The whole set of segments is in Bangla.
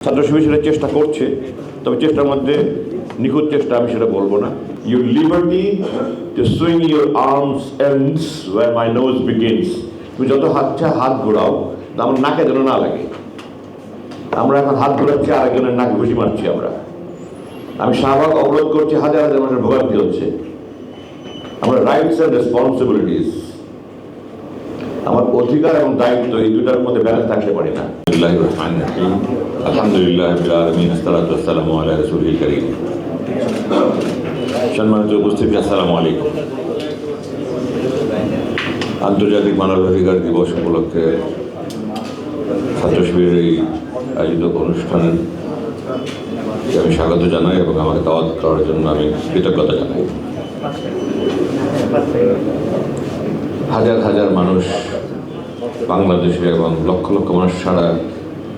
ছাত্র শিবির সেটা চেষ্টা করছে, তবে চেষ্টার মধ্যে নিখুঁত চেষ্টা আমি সেটা বলবো না। Your liberty to swing your arms ends where my nose begins. তুমি যত হাত ঘোরাও, আমার নাকে যেন না লাগে। আমরা এখন হাত ঘোরাচ্ছি, আরেকজনের নাক ঘুষি মারছি। আমি শাহবাগ অবরোধ করছি, হাজার হাজার মানুষের ভোগান্তি হচ্ছে। আমরা রাইটস অ্যান্ড রেসপন্সিবিলিটিস, আমার অধিকার এবং দায়িত্ব, এই দুটার মধ্যে ব্যালেন্স থাকতে পারি না। আলহামদুলিল্লাহ রাব্বিল আলামিন, আসসালাতু ওয়াসসালামু আলা রাসূলিল কারীম। সম্মানিত উপস্থিতি, আসসালামু আলাইকুম। আন্তর্জাতিক মানবাধিকার দিবস উপলক্ষে ছাত্র শিবিরের এই আয়োজিত অনুষ্ঠানে আমি স্বাগত জানাই এবং আমাকে দাওয়াত করার জন্য আমি কৃতজ্ঞতা জানাই। হাজার হাজার মানুষ বাংলাদেশে এবং লক্ষ লক্ষ মানুষ সারা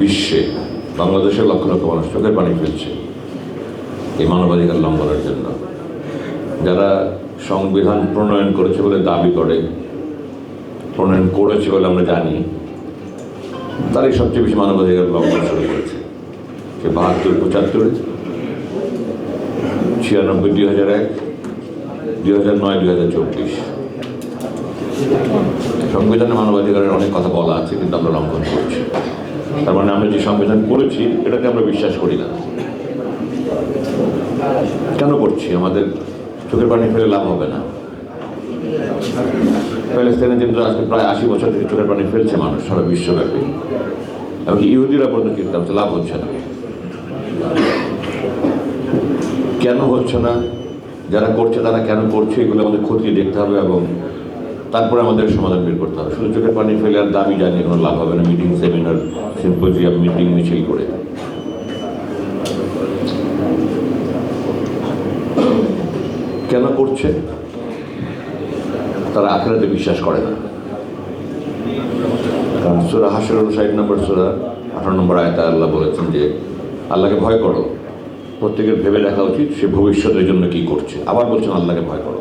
বিশ্বে, বাংলাদেশের লক্ষ লক্ষ মানুষ চোখের পানি ফেলছে এই মানবাধিকার লঙ্ঘনের জন্য। যারা সংবিধান প্রণয়ন করেছে বলে দাবি করে, প্রণয়ন করেছে বলে আমরা জানি, তারাই সবচেয়ে বেশি মানবাধিকার লঙ্ঘন শুরু করেছে। সে ৭২, ৭৫, ৯৬, ২০০১, ২০০৯, ২০২৪। সংবিধানে মানবাধিকারের অনেক কথা বলা আছে, কিন্তু আমরা লঙ্ঘন করছি। তার মানে আমরা যে সংবিধান করেছি এটাকে আমরা বিশ্বাস করি না। কেন করছি? আমাদের চোখের পানি ফেলে লাভ হবে না। প্যালেস্তাইনে কিন্তু আজকে প্রায় ৮০ বছর থেকে চোখের পানি ফেলছে মানুষ সারা বিশ্বব্যাপী, এবং ইহুদিরা পর্যন্ত কিন্তু লাভ হচ্ছে না। কেন হচ্ছে না? যারা করছে তারা কেন করছে, এগুলো আমাদের খতিয়ে দেখতে হবে এবং তারপরে আমাদের সমাধান বের করতে হবে। শুধু চোখের পানি ফেলে আর দাবি জানিয়ে কোনো লাভ হবে না। মিটিং, সেমিনার, সিম্পোজিয়াম, মিটিং, মিছিল করে। কেন করছে? তারা আখিরাতে বিশ্বাস করে না। কারণ সূরা হাশর ৬০ নম্বর সূরা ১৮ নম্বর আয়াতে আল্লাহ বলেছেন যে আল্লাহকে ভয় করো। প্রত্যেকের ভেবে দেখা উচিত সে ভবিষ্যতের জন্য কি করছে। আবার বলছেন আল্লাহকে ভয় করো।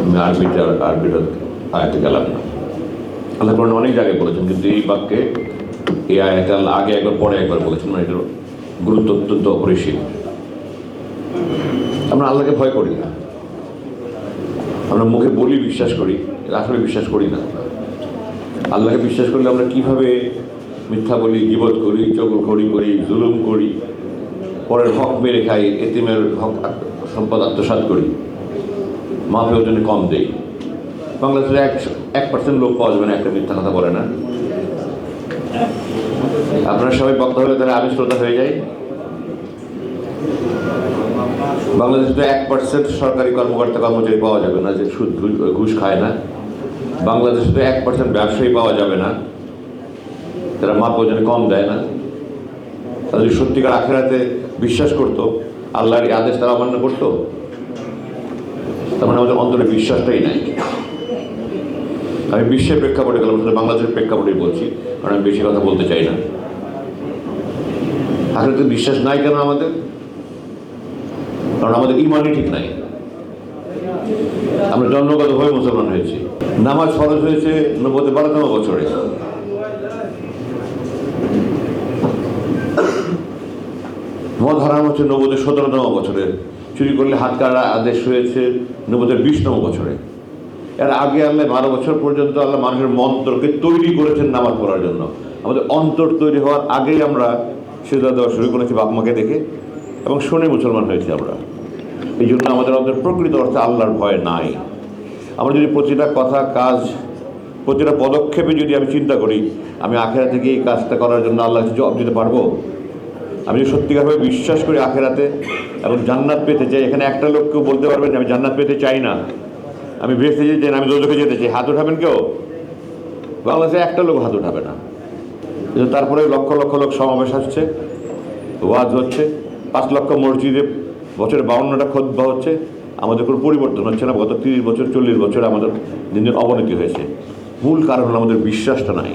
আমি আরবিটা আয়াতে গেলাম না। আল্লাহ কোরআনে অনেক জায়গায় বলেছেন, কিন্তু এই বাক্যে এই আয়াতে আল্লাহ আগে একবার পরে একবার বলেছেন, মানে এটার গুরুত্ব অত্যন্ত অপরিসীম। আমরা আল্লাহকে ভয় করি না। আমরা মুখে বলি বিশ্বাস করি, আসলে বিশ্বাস করি না। আল্লাহকে বিশ্বাস করলে আমরা কিভাবে মিথ্যা বলি, গীবত করি, চগলখড়ি করি, জুলুম করি, পরের হক মেরে খাই, এতিমের হক সম্পদ আত্মসাৎ করি, মাপেও জন্য কম দেই। বাংলাদেশে 1% লোক পাওয়া যাবে না একটা মিথ্যা কথা বলে না। আপনারা সবাই বক্তা হলে তাহলে আমি শ্রোতা হয়ে যাই। বাংলাদেশে তো 1% সরকারি কর্মকর্তা কর্মচারী পাওয়া যাবে না যে সুদ ঘুষ খায় না। বাংলাদেশে তো 1% ব্যবসায়ী পাওয়া যাবে না যারা মাপেও জন্য কম দেয় না। তারা যদি সত্যিকার আখিরাতে বিশ্বাস করতো, আল্লাহর এই আদেশ তারা অমান্য করতো। তার মানে আমাদের অন্তরে বিশ্বাসটাই নাই। আমি বিশ্বের প্রেক্ষাপটে গেলাম, বাংলাদেশের প্রেক্ষাপটেই বলছি, কারণ আমি বেশি কথা বলতে চাই না। আখিরাতে বিশ্বাস নাই কেন আমাদের? কারণ আমাদের ইমানই ঠিক নাই। আমরা জন্মগতভাবে মুসলমান হয়েছি। নামাজ ফরজ হয়েছে ৯০-১২তম বছরে। মদ হারাম হচ্ছে ৯০-১৭তম বছরে। চুরি করলে হাত কাটা আদেশ হয়েছে ৯০-২০তম বছরে। এর আগে আল্লাহ ১২ বছর পর্যন্ত আল্লাহ মানুষের মন্ত্রকে তৈরি করেছেন নামাজ পড়ার জন্য। আমাদের অন্তর তৈরি হওয়ার আগেই আমরা সিজদা দেওয়া শুরু করেছি বাপ মাকে দেখে, এবং শুনে মুসলমান হয়েছি আমরা। এই জন্য আমাদের অন্তর প্রকৃত অর্থে আল্লাহর ভয় নাই। আমরা যদি প্রতিটা কথা, কাজ, প্রতিটা পদক্ষেপে যদি আমি চিন্তা করি আমি আখিরাতে গিয়ে এই কাজটা করার জন্য আল্লাহকে জবাব দিতে পারবো, আমি যদি সত্যিকারভাবে বিশ্বাস করি আখিরাতে এবং জান্নাত পেতে চাই, এখানে একটা লোককেও বলতে পারবেন যে আমি জান্নাত পেতে চাই না, আমি বেঁচে যেতে চাই না, আমি দোজখে যেতে চাই, হাত উঠাবেন কেউ? বাংলাদেশে একটা লোক হাত উঠাবে না। কিন্তু তারপরে লক্ষ লক্ষ লোক সমাবেশ আসছে, ওয়াজ হচ্ছে, ৫ লক্ষ মসজিদে বছরে ৫২টা খুতবা হচ্ছে। আমাদের কোনো পরিবর্তন হচ্ছে না। গত ৩০ বছর ৪০ বছর আমাদের দিন দিন অবনতি হয়েছে। মূল কারণ হলো আমাদের বিশ্বাসটা নাই,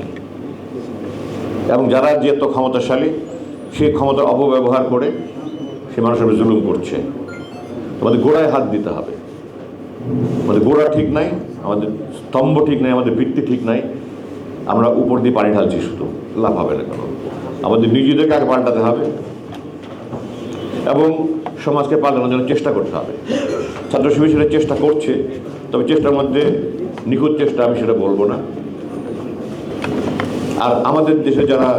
এবং যারা যে এত ক্ষমতাশালী সে ক্ষমতার অপব্যবহার করে সে মানুষের জুলুম করছে। আমাদের গোড়ায় হাত দিতে হবে। আমাদের গোড়া ঠিক নাই, আমাদের স্তম্ভ ঠিক নাই, আমাদের ভিত্তি ঠিক নাই। আমরা উপর দিয়ে পানি ঢালছি শুধু। লাভ হবে না কোনো। আমাদের নিজেদেরকে আগে পাল্টাতে হবে এবং সমাজকে পাল্টানোর জন্য চেষ্টা করতে হবে। ছাত্র শিবির সেটা চেষ্টা করছে, তবে চেষ্টার মধ্যে নিখুঁত চেষ্টা আমি সেটা বলবো না। আর আমাদের দেশে যারা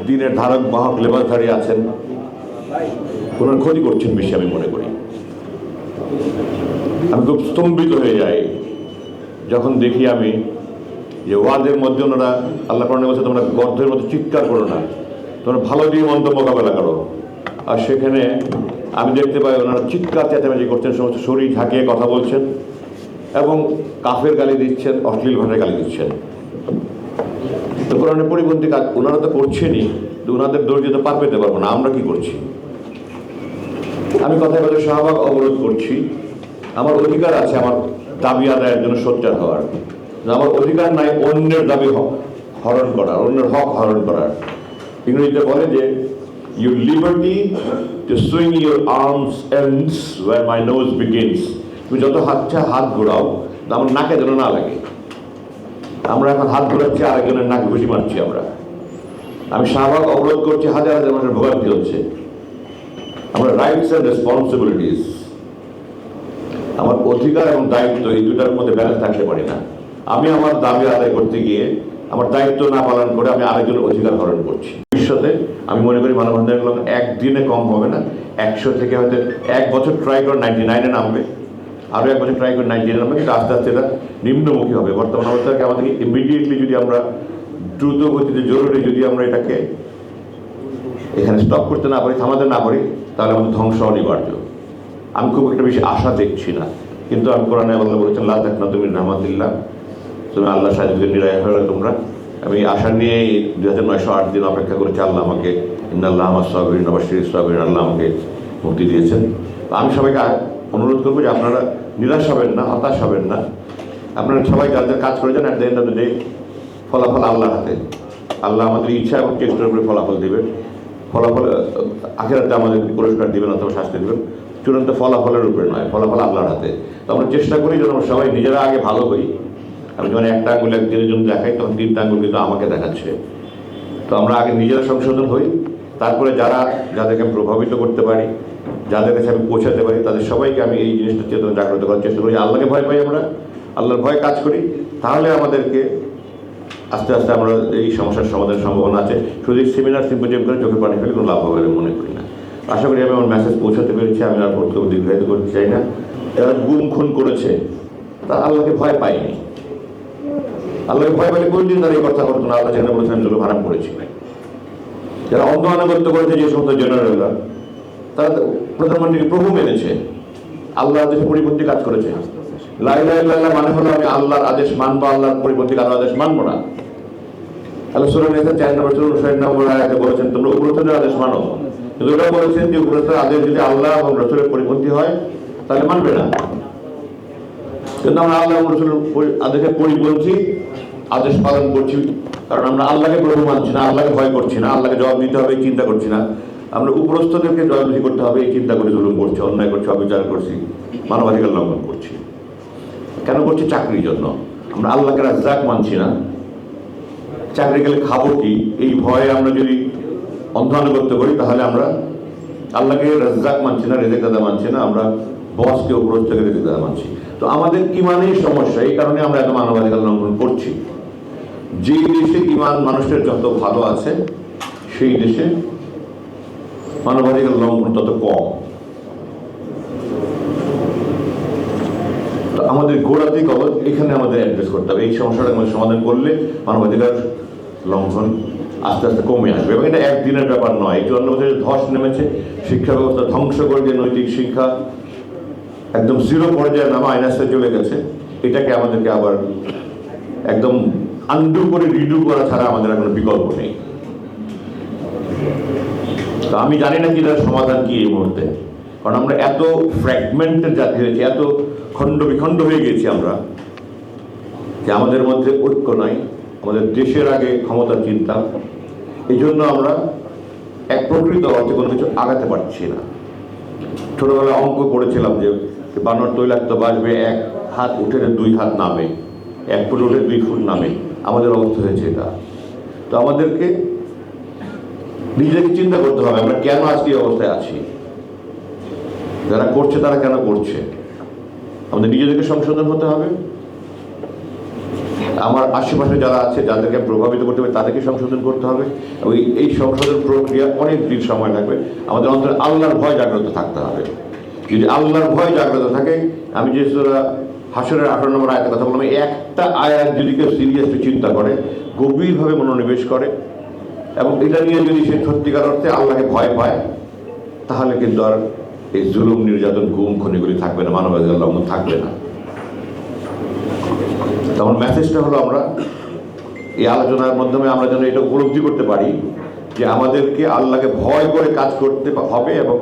দিনের ধারক বাহক লেবাসধারী আছেন, ওনার ক্ষতি করছেন বেশি আমি মনে করি। আমি খুব স্তম্ভিত হয়ে যাই যখন দেখি আমি যে ওয়াদের মধ্যে ওনারা আল্লাহ কোরআনে বলছে, তোমরা গর্ধের মতো চিৎকার করো না, তোমরা ভালো দিয়ে মন্দ মোকাবেলা করো। আর সেখানে আমি দেখতে পাই ওনারা চিৎকার চেঁচামেচি করছেন, সমস্ত শরীর ঝাঁকিয়ে কথা বলছেন এবং কাফের গালি দিচ্ছেন, অশ্লীল ভাষায় গালি দিচ্ছেন। তো কোরআনের পরিপন্থী কাজ ওনারা তো করছেনই, ওনাদের দোষ দিতে পার পেতে পারবো না। আমরা কি করছি? আমি কথায় কথায় শাহবাগ অবরোধ করছি। আমার অধিকার আছে আমার দাবি আদায়ের জন্য সোচ্চার হওয়ার। আমার অধিকার নাই অন্যের দাবি হরণ করার, অন্যের হক হরণ করার। ইংরেজিতে বলে যে you liberty to swing your arms ends where my nose begins. তুমি যত হাত ঘোরাও, আমার নাকে যেন না লাগে। আমরা এখন হাত ঘোরাচ্ছি, আরেকজনের নাকে ঘুষি মারছি আমরা। আমি শাহবাগ অবরোধ করছি, হাজার হাজার মানুষের ভোগান্তি হচ্ছে। আমরা রাইটস অ্যান্ড রেসপন্সিবিলিটিস, আমার অধিকার এবং দায়িত্ব, এই দুটার মধ্যে ব্যালেন্স থাকতে পারি না। আমি আমার দাবি আদায় করতে গিয়ে আমার দায়িত্ব না পালন করে আমি আরেকজনের অধিকার হরণ করছি। ভবিষ্যতে আমি মনে করি মানবাধিকার একদিনে কম হবে না। 100 থেকে হয়তো 1 বছর ট্রাই করে 99-এ নামবে, আরও 1 বছর ট্রাই করে 99-এ নামবে, কিন্তু আস্তে আস্তে এটা নিম্নমুখী হবে। বর্তমান অবস্থাকে আমাদেরকে ইমিডিয়েটলি যদি আমরা দ্রুত গতিতে জরুরি যদি আমরা এটাকে এখানে স্টপ করতে না পারি, থামাতে না পারি, তাহলে আমাদের ধ্বংস অনিবার্য। আমি খুব একটা বেশি আশা দেখছি না, কিন্তু আমি কোরআনে আল্লাহ বলেছেন লা তাকনাতু মিন রাহমাতিল্লাহ, তুমি আল্লাহ সাহায্য নিরাশ হলে তোমরা। আমি আশা নিয়ে 2908 দিন অপেক্ষা করেছি। আল্লাহ আমাকে ইন্নাল্লাহ মাস সাবিরিন ওয়া বাশশিরিস সাবিরিন, আল্লাহ আমাকে মুক্তি দিয়েছেন। তো আমি সবাইকে অনুরোধ করবো যে আপনারা নিরাশ হবেন না, হতাশ হবেন না। আপনারা সবাই যাদের কাজ করেছেন, at the end of the day ফলাফল আল্লাহর হাতে। আল্লাহ আমাদের ইচ্ছা এবং চেষ্টার উপরে ফলাফল দেবেন। ফলাফল আখিরাতে আমাদের পুরস্কার দেবেন অথবা শাস্তি দেবেন, চূড়ান্ত ফলাফলের উপরে নয়, ফলাফল আল্লাহর হাতে। তো আমরা চেষ্টা করি যেন আমরা সবাই নিজেরা আগে ভালো হই। আমি যখন একটা আঙুল একদিনের জন্য দেখাই, তখন 3টা আঙুল কিন্তু আমাকে দেখাচ্ছে। তো আমরা আগে নিজেরা সংশোধন হই, তারপরে যাদেরকে আমি প্রভাবিত করতে পারি, যাদের কাছে আমি পৌঁছাতে পারি, তাদের সবাইকে আমি এই জিনিসটা চেতনা জাগ্রত করার চেষ্টা করি। আল্লাহকে ভয় পাই, আমরা আল্লাহর ভয় কাজ করি, তাহলে আমাদেরকে আস্তে আস্তে আমরা এই সমস্যার সমাধানের সম্ভাবনা আছে। শুধু সেমিনার সিম্পোজিয়াম করে চোখে পানি ফেলে কোনো লাভ হবে বলে মনে করি না। আশা করি আমি আমার মেসেজ পৌঁছাতে পেরেছি। আমি আর বক্তব্য দীর্ঘায়িত করতে চাই না। এরা গুম খুন করেছে, তা আল্লাহকে ভয় পায়নি। আল্লাহকে ভয় পাইলে কোন দিন তারা এই কথা করতো না। আল্লাহ যেখানে বলেছেন আমি জুলুম হারাম করেছি। যারা অন্ধ আনুগত্য করেছে, যে সমস্ত জেনারেলরা, তারা প্রধানমন্ত্রীকে প্রভু মেনেছে, আল্লাহর আদেশে পরিপন্থী কাজ করেছে। লা ইলাহা ইল্লাল্লাহ মানে হলো আমি আল্লাহর আদেশ মানবো, আল্লাহর পরিপন্থী কারো আদেশ মানবো না। আল্লাহ সূরা নিসা 4 নম্বর 59 নম্বর আয়াতে বলেছেন তোমরা উপরোক্তের আদেশ মানো, কিন্তু ওরা বলেছেন যে উপরোক্তের আদেশ যদি আল্লাহ এবং রাসূলের পরিপন্থী হয় তাহলে মানবে না। কিন্তু আমরা আল্লাহ এবং রাসূলের আদেশের পরিপন্থী আদেশ পালন করছি, কারণ আমরা আল্লাহকে প্রভু মানছি না, আল্লাহকে ভয় করছি না, আল্লাহকে জবাব দিতে হবে এই চিন্তা করছি না। আমরা উপরস্থদেরকে জবাবদিহি করতে হবে এই চিন্তা করে জুলুম করছি, অন্যায় করছি, অবিচার করছি, মানবাধিকার লঙ্ঘন করছি। কেন করছি? চাকরির জন্য। আমরা আল্লাহকে রাজ্জাক মানছি না, চাকরি গেলে খাবো কি, এই ভয়ে আমরা যদি অন্ধ আনুগত্য করি, তাহলে আমরা আল্লাহকে রাজ্জাক মানছি না, রেজেক দাদা মানছি না, আমরা বসকে উপরস্থকে রেজেক দাদা মানছি। তো আমাদের ইমানেই সমস্যা, এই কারণে আমরা এত মানবাধিকার লঙ্ঘন করছি। যে দেশে ইমান মানুষের যত ভালো আছে, সেই দেশে মানবাধিকার লঙ্ঘন তত কম। তো আমাদের গোড়াতেই কবর এখানে আমাদের অ্যাড্রেস করতে হবে। এই সমস্যাটা আমাদের সমাধান করলে মানবাধিকার লঙ্ঘন আস্তে আস্তে কমে আসবে। এবং এটা একদিনের ব্যাপার নয়। 54 বছরে ধস নেমেছে, শিক্ষা ব্যবস্থা ধ্বংস করে দিয়ে নৈতিক শিক্ষা একদম 0 পর্যায়ে নামা আইনাসে চলে গেছে। এটাকে আমাদেরকে আবার একদম আন্ডু করে রিডু করা ছাড়া আমাদের কোনো বিকল্প নেই। তো আমি জানি না কি তার সমাধান কি এই মুহূর্তে, কারণ আমরা এত ফ্র্যাগমেন্টের জাতি হয়েছি, এত খণ্ড বিখণ্ড হয়ে গেছি আমরা, যে আমাদের মধ্যে ঐক্য নাই, আমাদের দেশের আগে ক্ষমতার চিন্তা। এই জন্য আমরা এক প্রকৃত অর্থে কোনো কিছু আগাতে পারছি না। ছোটবেলায় অঙ্ক পড়েছিলাম যে বানর তৈলাক্ত বাজবে, 1 হাত উঠে 2 হাত নামে, 1 ফুট উঠে 2 ফুট নামে। আমাদের অবস্থা হয়েছে এটা। তো আমাদেরকে নিজেকে চিন্তা করতে হবে আমরা কেন আজকে এই অবস্থায় আছি, যারা করছে তারা কেন করছে। আমাদের নিজেদেরকে সংশোধন হতে হবে, আমার আশেপাশে যারা আছে যাদেরকে প্রভাবিত করতে হবে তাদেরকে সংশোধন করতে হবে। এবং এই সংশোধন প্রক্রিয়া অনেক দিন সময় লাগবে। আমাদের অন্তরে আল্লাহর ভয় জাগ্রত থাকতে হবে। যদি আল্লাহর ভয় জাগ্রত থাকে, আমি যে সূরা হাশরের 18 নম্বর আয়াতের কথা বললাম, একটা আয়াত যদি কেউ সিরিয়াসলি চিন্তা করে, গভীরভাবে মনোনিবেশ করে, এবং এটা নিয়ে যদি সে সত্যিকার অর্থে আল্লাহকে ভয় পায়, তাহলে কিন্তু আর এই জুলুম, নির্যাতন, গুম খুনিগুলি থাকবে না, মানবাধিকার লঙ্ঘন থাকবে না। তখন মেসেজটা হলো, আমরা এই আলোচনার মাধ্যমে আমরা যেন এটা উপলব্ধি করতে পারি যে আমাদেরকে আল্লাহকে ভয় করে কাজ করতে হবে এবং